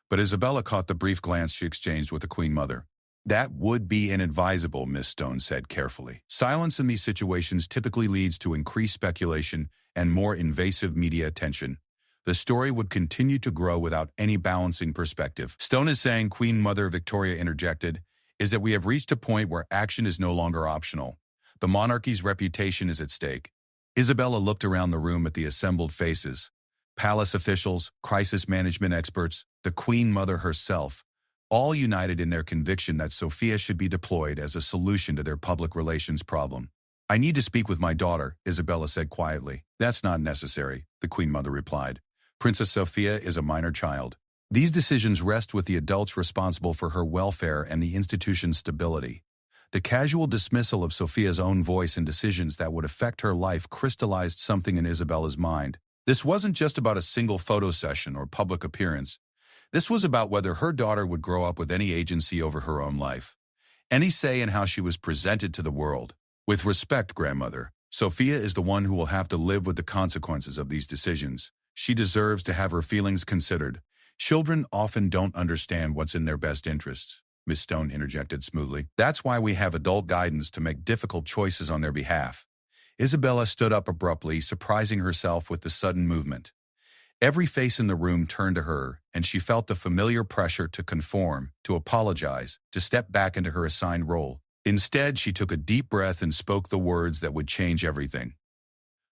but Isabella caught the brief glance she exchanged with the Queen Mother. That would be inadvisable, Ms. Stone said carefully. Silence in these situations typically leads to increased speculation and more invasive media attention. The story would continue to grow without any balancing perspective. Stone is saying, Queen Mother Victoria interjected, is that we have reached a point where action is no longer optional. The monarchy's reputation is at stake. Isabella looked around the room at the assembled faces. Palace officials, crisis management experts, the Queen Mother herself, all united in their conviction that Sophia should be deployed as a solution to their public relations problem. I need to speak with my daughter, Isabella said quietly. That's not necessary, the Queen Mother replied. Princess Sophia is a minor child. These decisions rest with the adults responsible for her welfare and the institution's stability. The casual dismissal of Sophia's own voice in decisions that would affect her life crystallized something in Isabella's mind. This wasn't just about a single photo session or public appearance. This was about whether her daughter would grow up with any agency over her own life, any say in how she was presented to the world. With respect, grandmother, Sophia is the one who will have to live with the consequences of these decisions. She deserves to have her feelings considered. Children often don't understand what's in their best interests, Miss Stone interjected smoothly. That's why we have adult guidance to make difficult choices on their behalf. Isabella stood up abruptly, surprising herself with the sudden movement. Every face in the room turned to her, and she felt the familiar pressure to conform, to apologize, to step back into her assigned role. Instead, she took a deep breath and spoke the words that would change everything.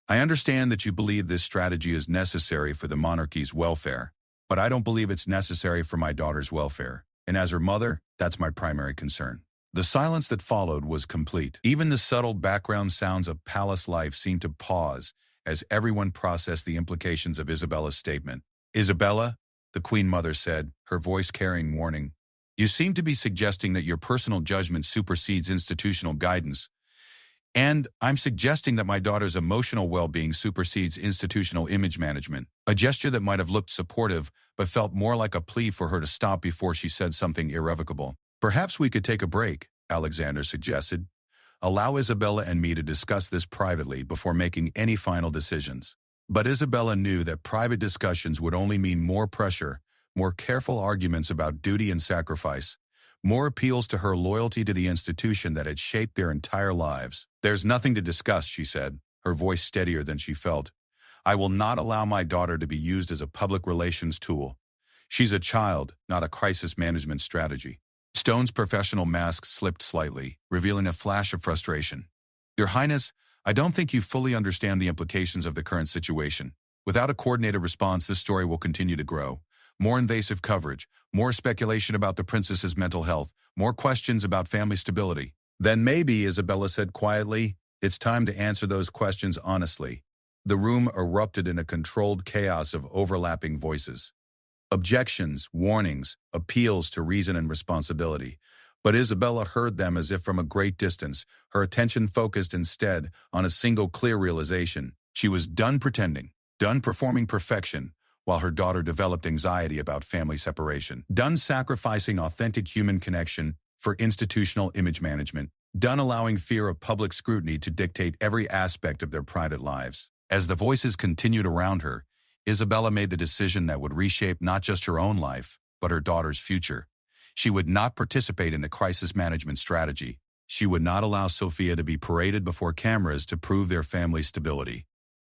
I understand that you believe this strategy is necessary for the monarchy's welfare, but I don't believe it's necessary for my daughter's welfare. And as her mother, that's my primary concern. The silence that followed was complete. Even the subtle background sounds of palace life seemed to pause as everyone processed the implications of Isabella's statement. Isabella, the Queen Mother said, her voice carrying warning, you seem to be suggesting that your personal judgment supersedes institutional guidance. And I'm suggesting that my daughter's emotional well-being supersedes institutional image management. A gesture that might have looked supportive, but felt more like a plea for her to stop before she said something irrevocable. Perhaps we could take a break, Alexander suggested. Allow Isabella and me to discuss this privately before making any final decisions. But Isabella knew that private discussions would only mean more pressure, more careful arguments about duty and sacrifice, more appeals to her loyalty to the institution that had shaped their entire lives. There's nothing to discuss, she said, her voice steadier than she felt. I will not allow my daughter to be used as a public relations tool. She's a child, not a crisis management strategy. Stone's professional mask slipped slightly, revealing a flash of frustration. Your Highness, I don't think you fully understand the implications of the current situation. Without a coordinated response, this story will continue to grow. More invasive coverage, more speculation about the princess's mental health, more questions about family stability. Then maybe, Isabella said quietly, it's time to answer those questions honestly. The room erupted in a controlled chaos of overlapping voices. Objections, warnings, appeals to reason and responsibility. But Isabella heard them as if from a great distance, her attention focused instead on a single clear realization. She was done pretending, done performing perfection, while her daughter developed anxiety about family separation. Done sacrificing authentic human connection for institutional image management. Done allowing fear of public scrutiny to dictate every aspect of their private lives. As the voices continued around her, Isabella made the decision that would reshape not just her own life, but her daughter's future. She would not participate in the crisis management strategy. She would not allow Sophia to be paraded before cameras to prove their family's stability.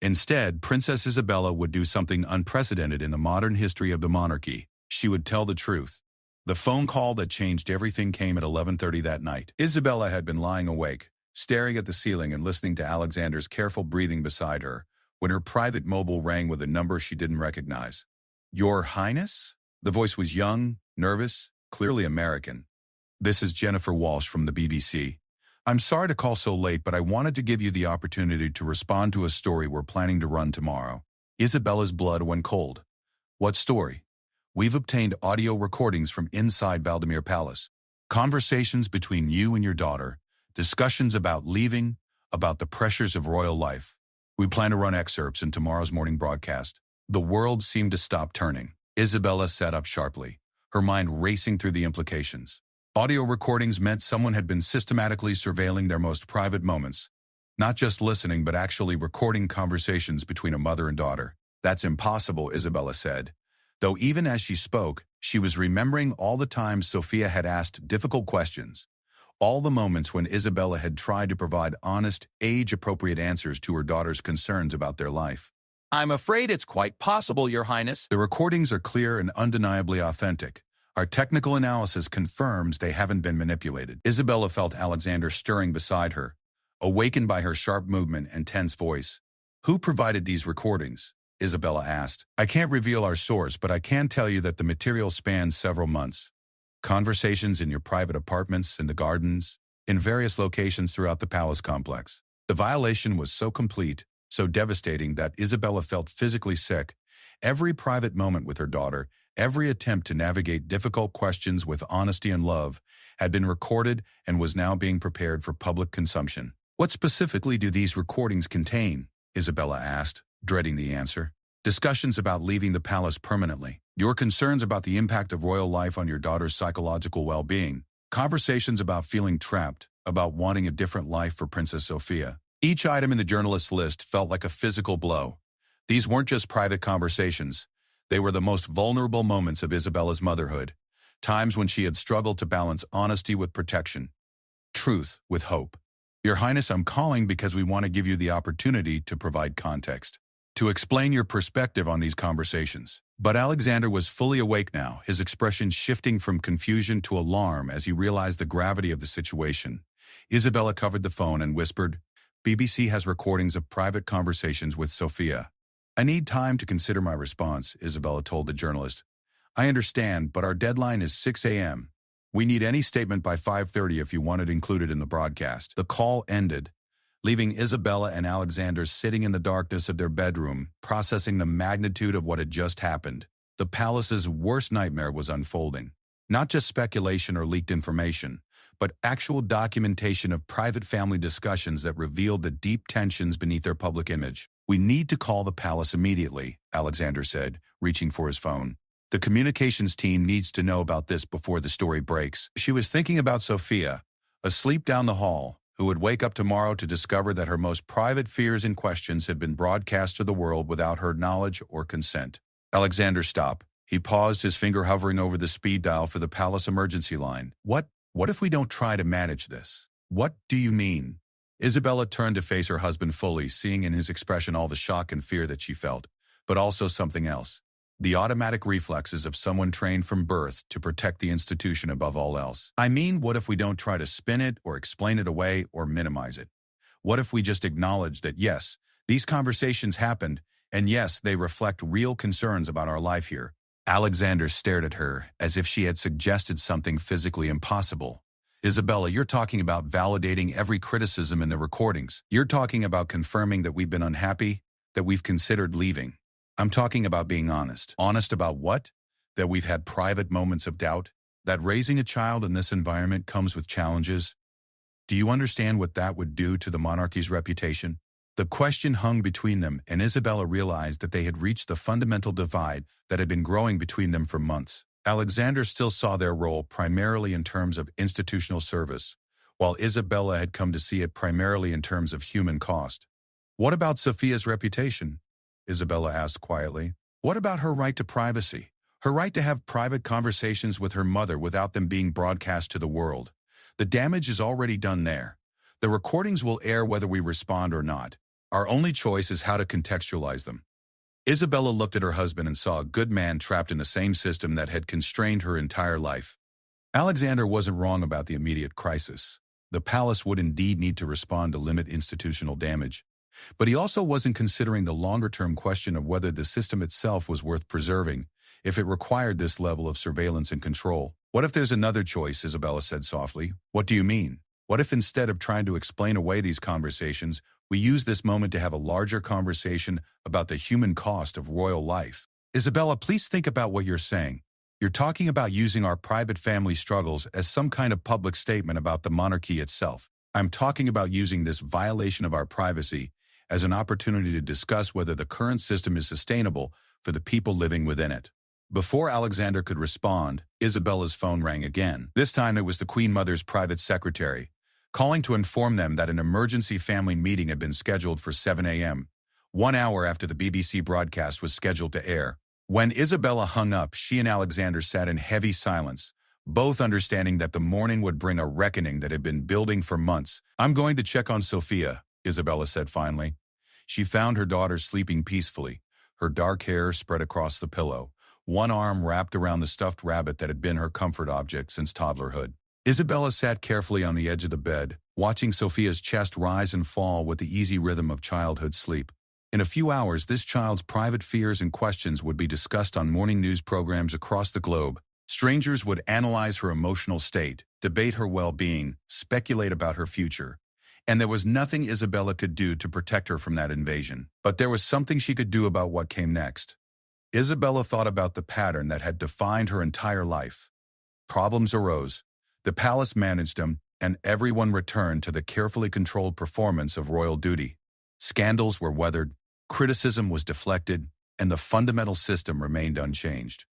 Instead, Princess Isabella would do something unprecedented in the modern history of the monarchy. She would tell the truth. The phone call that changed everything came at 11:30 that night. Isabella had been lying awake, staring at the ceiling and listening to Alexander's careful breathing beside her, when her private mobile rang with a number she didn't recognize. Your Highness? The voice was young, nervous, clearly American. This is Jennifer Walsh from the BBC. I'm sorry to call so late, but I wanted to give you the opportunity to respond to a story we're planning to run tomorrow. Isabella's blood went cold. What story? We've obtained audio recordings from inside Valdemir Palace. Conversations between you and your daughter. Discussions about leaving, about the pressures of royal life. We plan to run excerpts in tomorrow's morning broadcast. The world seemed to stop turning. Isabella sat up sharply, her mind racing through the implications. Audio recordings meant someone had been systematically surveilling their most private moments, not just listening but actually recording conversations between a mother and daughter. That's impossible, Isabella said. Though even as she spoke, she was remembering all the times Sophia had asked difficult questions. All the moments when Isabella had tried to provide honest, age-appropriate answers to her daughter's concerns about their life. I'm afraid it's quite possible, Your Highness. The recordings are clear and undeniably authentic. Our technical analysis confirms they haven't been manipulated. Isabella felt Alexander stirring beside her, awakened by her sharp movement and tense voice. Who provided these recordings? Isabella asked. I can't reveal our source, but I can tell you that the material spans several months. Conversations in your private apartments, in the gardens, in various locations throughout the palace complex. The violation was so complete, so devastating that Isabella felt physically sick. Every private moment with her daughter, every attempt to navigate difficult questions with honesty and love, had been recorded and was now being prepared for public consumption. What specifically do these recordings contain? Isabella asked, dreading the answer. Discussions about leaving the palace permanently. Your concerns about the impact of royal life on your daughter's psychological well-being. Conversations about feeling trapped, about wanting a different life for Princess Sophia. Each item in the journalist's list felt like a physical blow. These weren't just private conversations. They were the most vulnerable moments of Isabella's motherhood, times when she had struggled to balance honesty with protection, truth with hope. Your Highness, I'm calling because we want to give you the opportunity to provide context, to explain your perspective on these conversations. But Alexander was fully awake now, his expression shifting from confusion to alarm as he realized the gravity of the situation. Isabella covered the phone and whispered, BBC has recordings of private conversations with Sophia. I need time to consider my response, Isabella told the journalist. I understand, but our deadline is 6 a.m. We need any statement by 5:30 if you want it included in the broadcast. The call ended, leaving Isabella and Alexander sitting in the darkness of their bedroom, processing the magnitude of what had just happened. The palace's worst nightmare was unfolding. Not just speculation or leaked information, but actual documentation of private family discussions that revealed the deep tensions beneath their public image. We need to call the palace immediately, Alexander said, reaching for his phone. The communications team needs to know about this before the story breaks. She was thinking about Sophia, asleep down the hall, who would wake up tomorrow to discover that her most private fears and questions had been broadcast to the world without her knowledge or consent. Alexander stopped. He paused, his finger hovering over the speed dial for the palace emergency line. What if we don't try to manage this? What do you mean? Isabella turned to face her husband fully, seeing in his expression all the shock and fear that she felt, but also something else. The automatic reflexes of someone trained from birth to protect the institution above all else. I mean, what if we don't try to spin it or explain it away or minimize it? What if we just acknowledge that, yes, these conversations happened, and yes, they reflect real concerns about our life here? Alexander stared at her as if she had suggested something physically impossible. Isabella, you're talking about validating every criticism in the recordings. You're talking about confirming that we've been unhappy, that we've considered leaving. I'm talking about being honest. Honest about what? That we've had private moments of doubt? That raising a child in this environment comes with challenges? Do you understand what that would do to the monarchy's reputation? The question hung between them, and Isabella realized that they had reached the fundamental divide that had been growing between them for months. Alexander still saw their role primarily in terms of institutional service, while Isabella had come to see it primarily in terms of human cost. What about Sophia's reputation? Isabella asked quietly. What about her right to privacy? Her right to have private conversations with her mother without them being broadcast to the world? The damage is already done there. The recordings will air whether we respond or not. Our only choice is how to contextualize them. Isabella looked at her husband and saw a good man trapped in the same system that had constrained her entire life. Alexander wasn't wrong about the immediate crisis. The palace would indeed need to respond to limit institutional damage. But he also wasn't considering the longer-term question of whether the system itself was worth preserving, if it required this level of surveillance and control. What if there's another choice, Isabella said softly. What do you mean? What if instead of trying to explain away these conversations, we use this moment to have a larger conversation about the human cost of royal life? Isabella, please think about what you're saying. You're talking about using our private family struggles as some kind of public statement about the monarchy itself. I'm talking about using this violation of our privacy as an opportunity to discuss whether the current system is sustainable for the people living within it. Before Alexander could respond, Isabella's phone rang again. This time it was the Queen Mother's private secretary, calling to inform them that an emergency family meeting had been scheduled for 7 a.m., 1 hour after the BBC broadcast was scheduled to air. When Isabella hung up, she and Alexander sat in heavy silence, both understanding that the morning would bring a reckoning that had been building for months. I'm going to check on Sophia, Isabella said finally. She found her daughter sleeping peacefully, her dark hair spread across the pillow, one arm wrapped around the stuffed rabbit that had been her comfort object since toddlerhood. Isabella sat carefully on the edge of the bed, watching Sophia's chest rise and fall with the easy rhythm of childhood sleep. In a few hours, this child's private fears and questions would be discussed on morning news programs across the globe. Strangers would analyze her emotional state, debate her well-being, speculate about her future. And there was nothing Isabella could do to protect her from that invasion. But there was something she could do about what came next. Isabella thought about the pattern that had defined her entire life. Problems arose. The palace managed them, and everyone returned to the carefully controlled performance of royal duty. Scandals were weathered, criticism was deflected, and the fundamental system remained unchanged.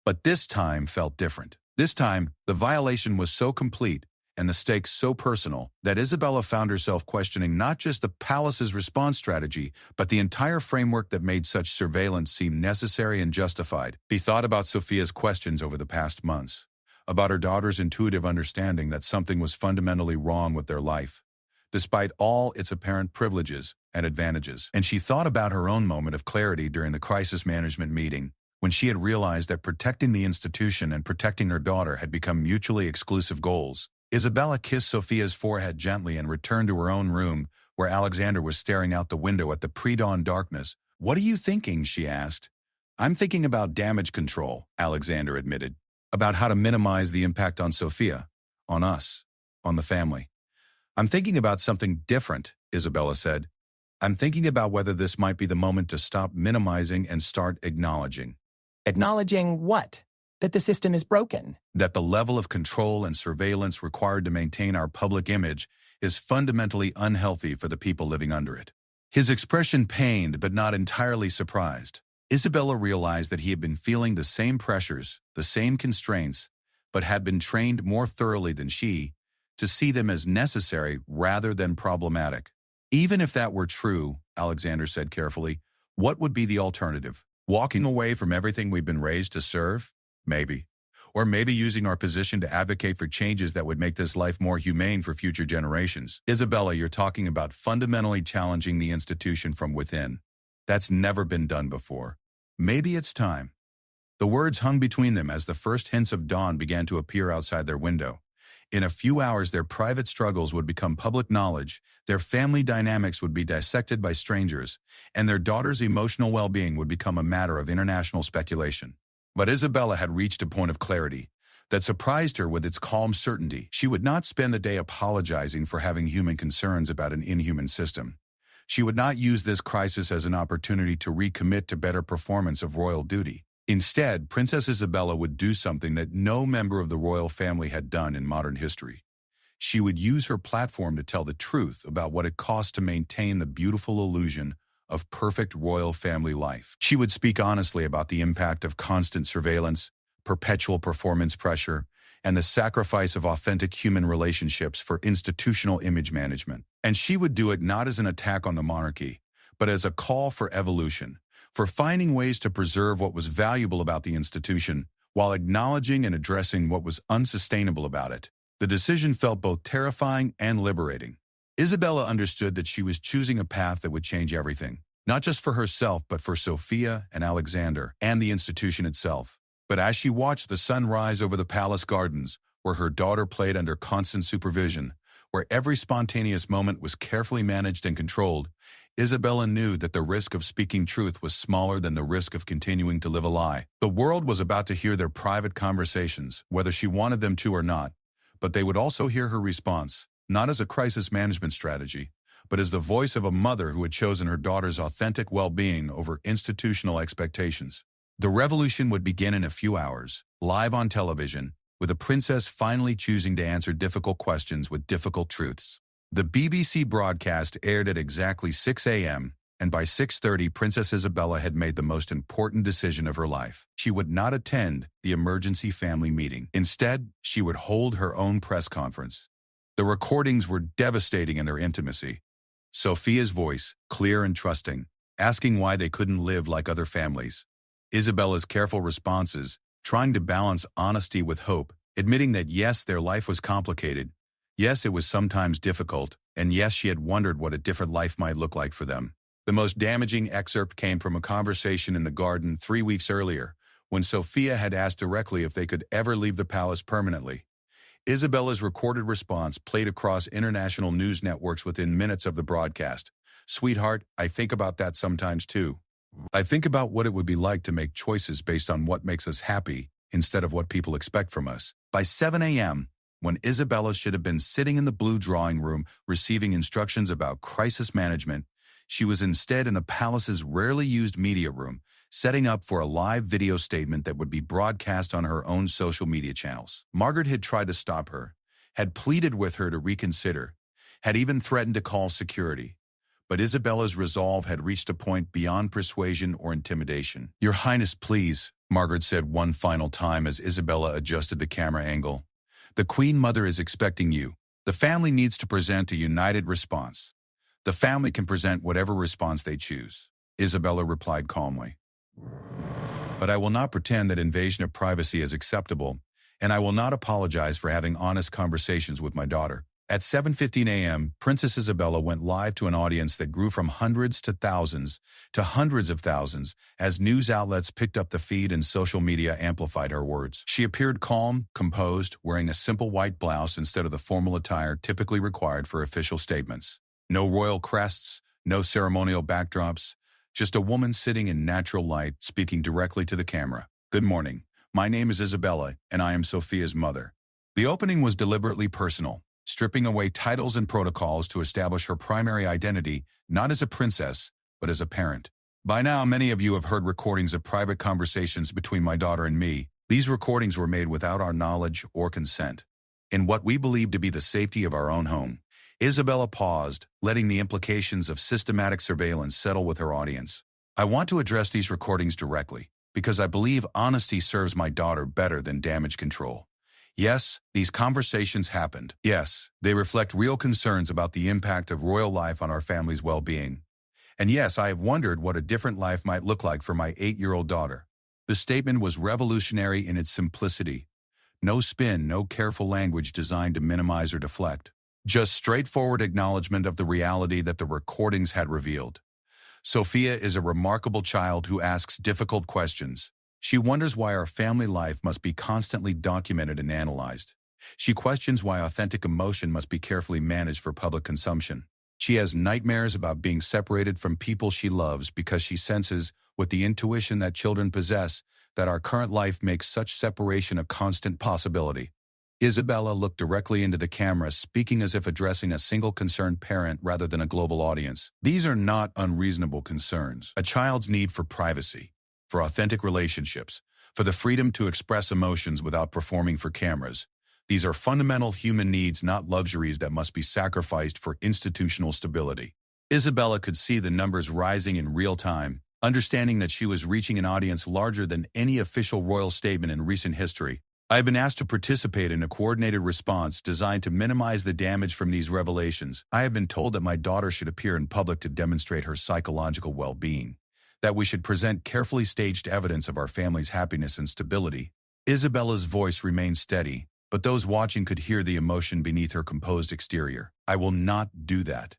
But this time felt different. This time, the violation was so complete and the stakes so personal that Isabella found herself questioning not just the palace's response strategy, but the entire framework that made such surveillance seem necessary and justified. She thought about Sophia's questions over the past months, about her daughter's intuitive understanding that something was fundamentally wrong with their life, despite all its apparent privileges and advantages. And she thought about her own moment of clarity during the crisis management meeting, when she had realized that protecting the institution and protecting her daughter had become mutually exclusive goals. Isabella kissed Sophia's forehead gently and returned to her own room, where Alexander was staring out the window at the pre-dawn darkness. "What are you thinking?" she asked. "I'm thinking about damage control," Alexander admitted. "About how to minimize the impact on Sophia, on us, on the family." "I'm thinking about something different," Isabella said. "I'm thinking about whether this might be the moment to stop minimizing and start acknowledging." Acknowledging what? That the system is broken. That the level of control and surveillance required to maintain our public image is fundamentally unhealthy for the people living under it. His expression pained but not entirely surprised. Isabella realized that he had been feeling the same pressures, the same constraints, but had been trained more thoroughly than she to see them as necessary rather than problematic. Even if that were true, Alexander said carefully, what would be the alternative? Walking away from everything we've been raised to serve? Maybe. Or maybe using our position to advocate for changes that would make this life more humane for future generations. Isabella, you're talking about fundamentally challenging the institution from within. That's never been done before. Maybe it's time. The words hung between them as the first hints of dawn began to appear outside their window. In a few hours, their private struggles would become public knowledge, their family dynamics would be dissected by strangers, and their daughter's emotional well-being would become a matter of international speculation. But Isabella had reached a point of clarity that surprised her with its calm certainty. She would not spend the day apologizing for having human concerns about an inhuman system. She would not use this crisis as an opportunity to recommit to better performance of royal duty. Instead, Princess Isabella would do something that no member of the royal family had done in modern history. She would use her platform to tell the truth about what it cost to maintain the beautiful illusion of perfect royal family life. She would speak honestly about the impact of constant surveillance, perpetual performance pressure, and the sacrifice of authentic human relationships for institutional image management. And she would do it not as an attack on the monarchy, but as a call for evolution, for finding ways to preserve what was valuable about the institution while acknowledging and addressing what was unsustainable about it. The decision felt both terrifying and liberating. Isabella understood that she was choosing a path that would change everything, not just for herself, but for Sophia and Alexander and the institution itself. But as she watched the sun rise over the palace gardens, where her daughter played under constant supervision, where every spontaneous moment was carefully managed and controlled, Isabella knew that the risk of speaking truth was smaller than the risk of continuing to live a lie. The world was about to hear their private conversations, whether she wanted them to or not, but they would also hear her response, not as a crisis management strategy, but as the voice of a mother who had chosen her daughter's authentic well-being over institutional expectations. The revolution would begin in a few hours, live on television, with the princess finally choosing to answer difficult questions with difficult truths. The BBC broadcast aired at exactly 6 a.m., and by 6:30, Princess Isabella had made the most important decision of her life. She would not attend the emergency family meeting. Instead, she would hold her own press conference. The recordings were devastating in their intimacy. Sophia's voice, clear and trusting, asking why they couldn't live like other families. Isabella's careful responses, trying to balance honesty with hope, admitting that yes, their life was complicated, yes, it was sometimes difficult, and yes, she had wondered what a different life might look like for them. The most damaging excerpt came from a conversation in the garden 3 weeks earlier, when Sophia had asked directly if they could ever leave the palace permanently. Isabella's recorded response played across international news networks within minutes of the broadcast. "Sweetheart, I think about that sometimes too. I think about what it would be like to make choices based on what makes us happy instead of what people expect from us." By 7 a.m., when Isabella should have been sitting in the blue drawing room receiving instructions about crisis management, she was instead in the palace's rarely used media room, setting up for a live video statement that would be broadcast on her own social media channels. Margaret had tried to stop her, had pleaded with her to reconsider, had even threatened to call security. But Isabella's resolve had reached a point beyond persuasion or intimidation. "Your Highness, please," Margaret said one final time as Isabella adjusted the camera angle. "The Queen Mother is expecting you. The family needs to present a united response. The family can present whatever response they choose," Isabella replied calmly. "But I will not pretend that invasion of privacy is acceptable, and I will not apologize for having honest conversations with my daughter." At 7:15 a.m., Princess Isabella went live to an audience that grew from hundreds to thousands to hundreds of thousands as news outlets picked up the feed and social media amplified her words. She appeared calm, composed, wearing a simple white blouse instead of the formal attire typically required for official statements. No royal crests, no ceremonial backdrops, just a woman sitting in natural light speaking directly to the camera. "Good morning. My name is Isabella, and I am Sophia's mother." The opening was deliberately personal, stripping away titles and protocols to establish her primary identity not as a princess, but as a parent. "By now, many of you have heard recordings of private conversations between my daughter and me. These recordings were made without our knowledge or consent, in what we believe to be the safety of our own home." Isabella paused, letting the implications of systematic surveillance settle with her audience. "I want to address these recordings directly, because I believe honesty serves my daughter better than damage control. Yes, these conversations happened. Yes, they reflect real concerns about the impact of royal life on our family's well-being. And yes, I have wondered what a different life might look like for my 8-year-old daughter." The statement was revolutionary in its simplicity. No spin, no careful language designed to minimize or deflect. Just straightforward acknowledgement of the reality that the recordings had revealed. Sophia is a remarkable child who asks difficult questions. She wonders why our family life must be constantly documented and analyzed. She questions why authentic emotion must be carefully managed for public consumption. She has nightmares about being separated from people she loves because she senses, with the intuition that children possess, that our current life makes such separation a constant possibility. Isabella looked directly into the camera, speaking as if addressing a single concerned parent rather than a global audience. These are not unreasonable concerns. A child's need for privacy, for authentic relationships, for the freedom to express emotions without performing for cameras. These are fundamental human needs, not luxuries that must be sacrificed for institutional stability. Isabella could see the numbers rising in real time, understanding that she was reaching an audience larger than any official royal statement in recent history. I have been asked to participate in a coordinated response designed to minimize the damage from these revelations. I have been told that my daughter should appear in public to demonstrate her psychological well-being, that we should present carefully staged evidence of our family's happiness and stability. Isabella's voice remained steady, but those watching could hear the emotion beneath her composed exterior. I will not do that.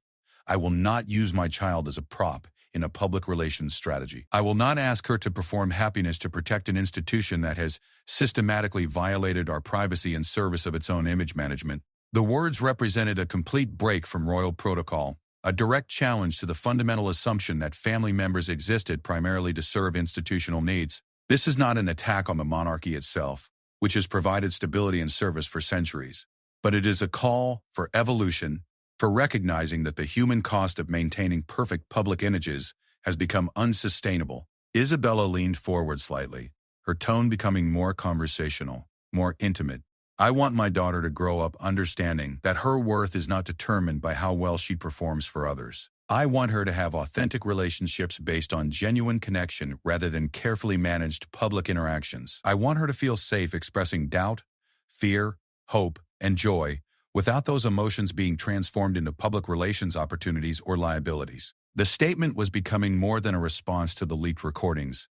I will not use my child as a prop in a public relations strategy. I will not ask her to perform happiness to protect an institution that has systematically violated our privacy in service of its own image management. The words represented a complete break from royal protocol, a direct challenge to the fundamental assumption that family members existed primarily to serve institutional needs. This is not an attack on the monarchy itself, which has provided stability and service for centuries, but it is a call for evolution, for recognizing that the human cost of maintaining perfect public images has become unsustainable. Isabella leaned forward slightly, her tone becoming more conversational, more intimate. I want my daughter to grow up understanding that her worth is not determined by how well she performs for others. I want her to have authentic relationships based on genuine connection rather than carefully managed public interactions. I want her to feel safe expressing doubt, fear, hope, and joy, without those emotions being transformed into public relations opportunities or liabilities. The statement was becoming more than a response to the leaked recordings.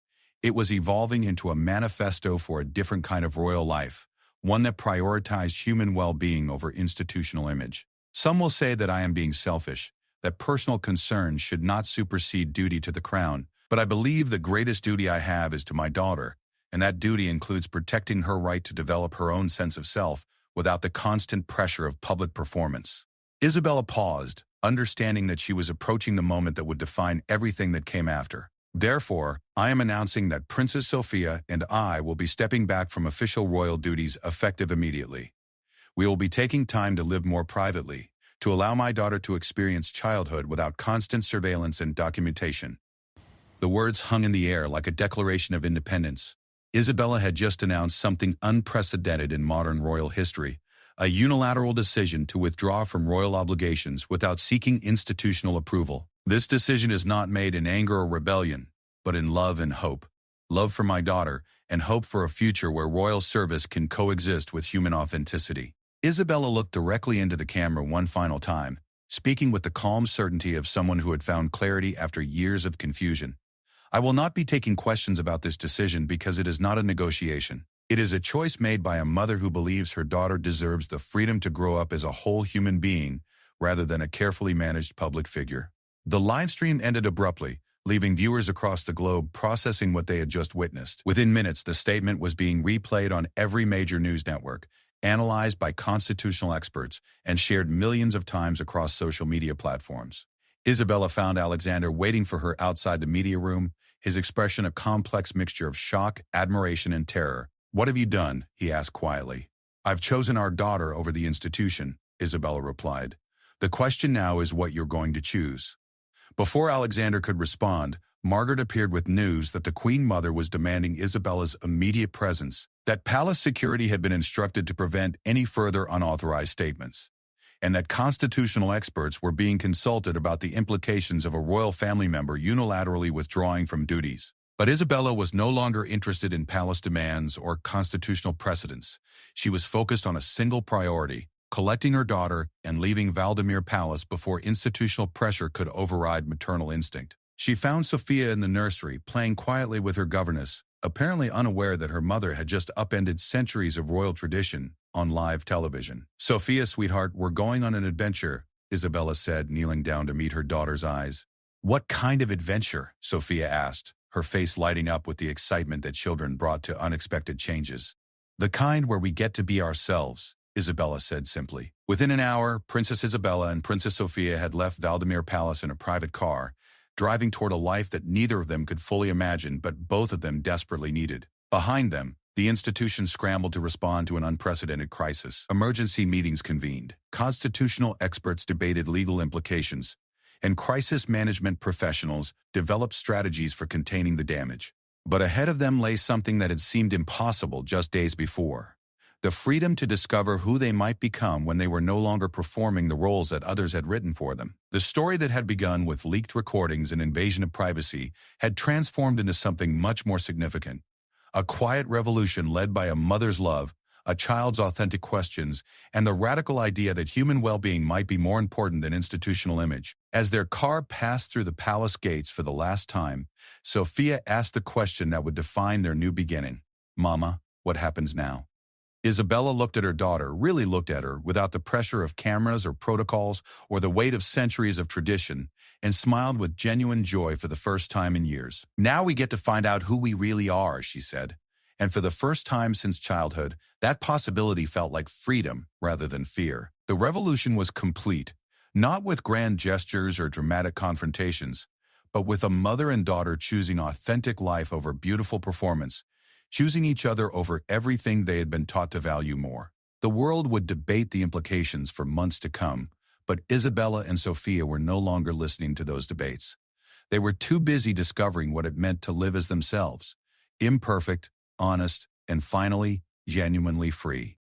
It was evolving into a manifesto for a different kind of royal life, one that prioritized human well-being over institutional image. Some will say that I am being selfish, that personal concerns should not supersede duty to the crown, but I believe the greatest duty I have is to my daughter, and that duty includes protecting her right to develop her own sense of self without the constant pressure of public performance. Isabella paused, understanding that she was approaching the moment that would define everything that came after. Therefore, I am announcing that Princess Sophia and I will be stepping back from official royal duties effective immediately. We will be taking time to live more privately, to allow my daughter to experience childhood without constant surveillance and documentation. The words hung in the air like a declaration of independence. Isabella had just announced something unprecedented in modern royal history, a unilateral decision to withdraw from royal obligations without seeking institutional approval. This decision is not made in anger or rebellion, but in love and hope. Love for my daughter, and hope for a future where royal service can coexist with human authenticity. Isabella looked directly into the camera one final time, speaking with the calm certainty of someone who had found clarity after years of confusion. I will not be taking questions about this decision because it is not a negotiation. It is a choice made by a mother who believes her daughter deserves the freedom to grow up as a whole human being rather than a carefully managed public figure. The live stream ended abruptly, leaving viewers across the globe processing what they had just witnessed. Within minutes, the statement was being replayed on every major news network, analyzed by constitutional experts, and shared millions of times across social media platforms. Isabella found Alexander waiting for her outside the media room, his expression a complex mixture of shock, admiration, and terror. "What have you done?" he asked quietly. "I've chosen our daughter over the institution," Isabella replied. "The question now is what you're going to choose." Before Alexander could respond, Margaret appeared with news that the Queen Mother was demanding Isabella's immediate presence, that palace security had been instructed to prevent any further unauthorized statements, and that constitutional experts were being consulted about the implications of a royal family member unilaterally withdrawing from duties. But Isabella was no longer interested in palace demands or constitutional precedents. She was focused on a single priority: collecting her daughter and leaving Valdemir Palace before institutional pressure could override maternal instinct. She found Sophia in the nursery, playing quietly with her governess, apparently unaware that her mother had just upended centuries of royal tradition on live television. "Sophia, sweetheart, we're going on an adventure," Isabella said, kneeling down to meet her daughter's eyes. "What kind of adventure?" Sophia asked, her face lighting up with the excitement that children brought to unexpected changes. "The kind where we get to be ourselves," Isabella said simply. Within an hour, Princess Isabella and Princess Sophia had left Valdemir Palace in a private car, driving toward a life that neither of them could fully imagine but both of them desperately needed. Behind them, the institution scrambled to respond to an unprecedented crisis. Emergency meetings convened. Constitutional experts debated legal implications, and crisis management professionals developed strategies for containing the damage. But ahead of them lay something that had seemed impossible just days before: the freedom to discover who they might become when they were no longer performing the roles that others had written for them. The story that had begun with leaked recordings and invasion of privacy had transformed into something much more significant: a quiet revolution led by a mother's love, a child's authentic questions, and the radical idea that human well-being might be more important than institutional image. As their car passed through the palace gates for the last time, Sophia asked the question that would define their new beginning: "Mama, what happens now?" Isabella looked at her daughter, really looked at her, without the pressure of cameras or protocols or the weight of centuries of tradition, and smiled with genuine joy for the first time in years. "Now we get to find out who we really are," she said. And for the first time since childhood, that possibility felt like freedom rather than fear. The revolution was complete, not with grand gestures or dramatic confrontations, but with a mother and daughter choosing authentic life over beautiful performance, choosing each other over everything they had been taught to value more. The world would debate the implications for months to come, but Isabella and Sophia were no longer listening to those debates. They were too busy discovering what it meant to live as themselves: imperfect, honest, and finally, genuinely free.